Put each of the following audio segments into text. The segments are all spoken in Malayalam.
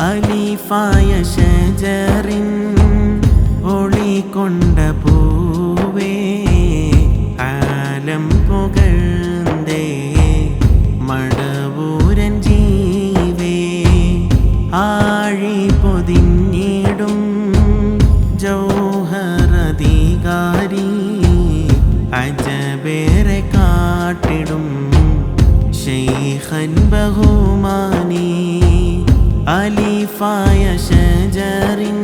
അലിഫായ ഷജറിൻ ഒളികൊണ്ട പൂവേ ആലം പുകഴ്ന്തേ മടവൂരൻ ജീവേ ആഴി പൊതിഞ്ഞിടും ജൗഹറധികാരി അജബേറെ കാട്ടിടും ശൈഖൻ ബഹുമാനി അലിഫായ ഷജറിൻ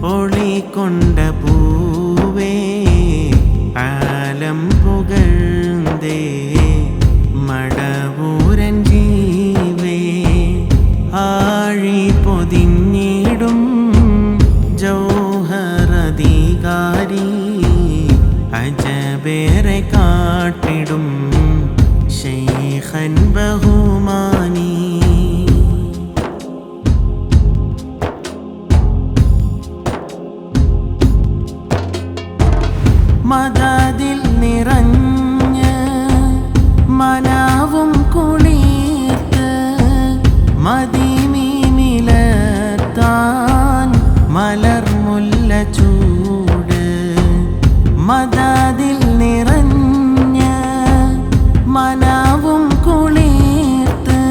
ഒളികൊണ്ട പൂവേ ആലം പുകഴ്ന്തേ മടവൂരൻ ജീവേ ആഴി പൊതിഞ്ഞിടും ജൗഹറധികാരി അജബേറെ കാട്ടിടും ശൈഖൻ ബഹുമാനി മദദിൽ നിറഞ്ഞ് മനാവും കുളിർത്ത് മദീമിലത്താൻ മലർമുല്ല ചൂട് മദദിൽ നിറഞ്ഞ് മനാവും കുളിർത്ത്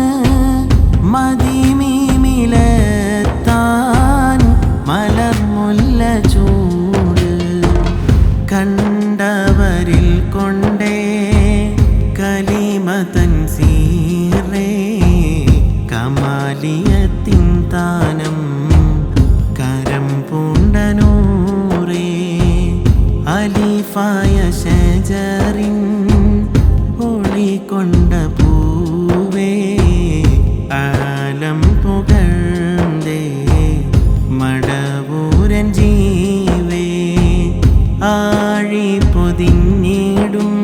മദീമിലത്താൻ മലർമുല്ല ചൂട് കണ്ടവരിൽ കൊണ്ടേ കലിമതൻ സീറേ കമാലിയത്തിൻ താനം കരം പൂണ്ടനൂറേ അലിഫായ ഷജറിൻ ഒളികൊണ്ട പൂവേ ആലം പുകഴ്ന്തേ മടവൂരൻ ജീവേ ആഴി പൊതിഞ്ഞിടും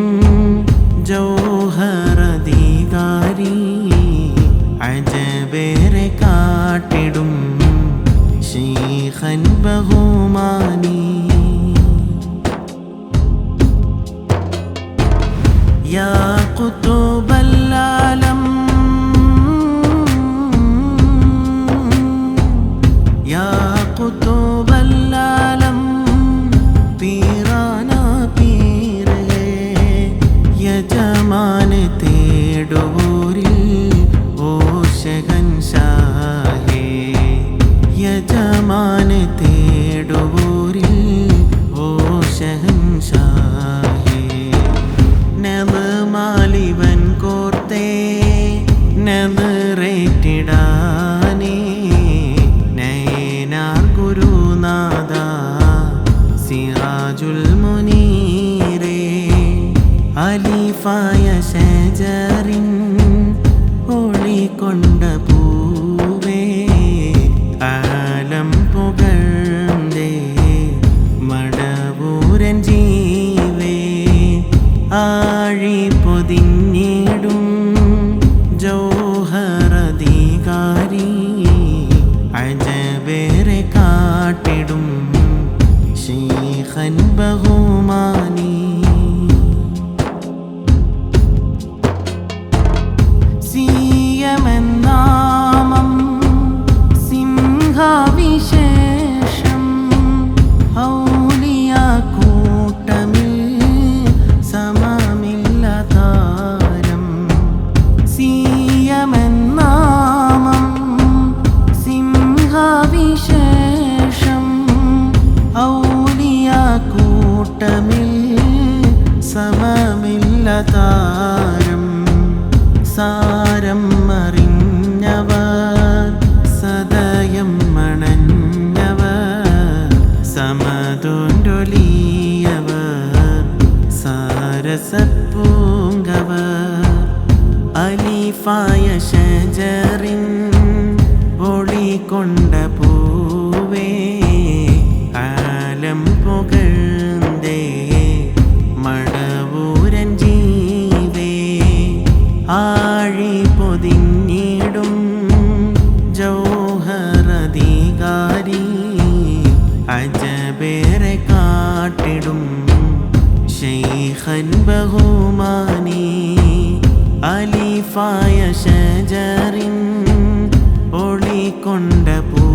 ജൗഹറധികാരി അജബേറെ കാട്ടിടും ശൈഖൻ ബഹുമാനി യാ ഖുതുബൽ ആലം യാ ഖുതുബൽ ആലം പീറാനാ പീർ ഹേ യജമാൻ തേടുവോരിൽ ഓ ശഹൻശാഹേ യജമാൻ തേടുവോരിൽ ഓ ശഹൻശാഹേ നവമാലിവൻ കോർത്തേ നവറേറ്റിടാനേ നയനാർ ഗുരുനാഥ സിറാജുൽ മുനീരേ അലിഫായ ഷജറിൻ ഒളികൊണ്ട പൂവേ ആലം പുകഴ്ന്തേ മടവൂരൻ ജീവേ ആഴി പൊതിഞ്ഞിടും ജൗഹറധികാരി അജബേറെ കാട്ടിടും ശൈഖൻ ബഹുമാനി സിയമെന്നാമം സിംഹവിശേഷം ഔലിയ കൂട്ടമിൽ സമമില്ല താരം സിയമെന്നാമം സിംഹവിശേഷം ഔലിയ കൂട്ടമിൽ സമമില്ല താരം സാരം അറിഞ്ഞവർ സദയം മണഞ്ഞവർ സമതൊണ്ടൊലിയവർ സാരസപ്പൂങ്കവർ അലിഫായ ഷജറിൻ ഒളികൊണ്ട പൂവേ ആലം പുകഴ്ന്തേ മടവൂരൻ ജീവേ ആഴി പൊതിഞ്ഞിടും ജൗഹറധികാരി അജബേറെ കാട്ടിടും ശൈഖൻ ബഹുമാനി അലിഫായ ഷജറിൻ ഒളികൊണ്ട കൊണ്ട പൂ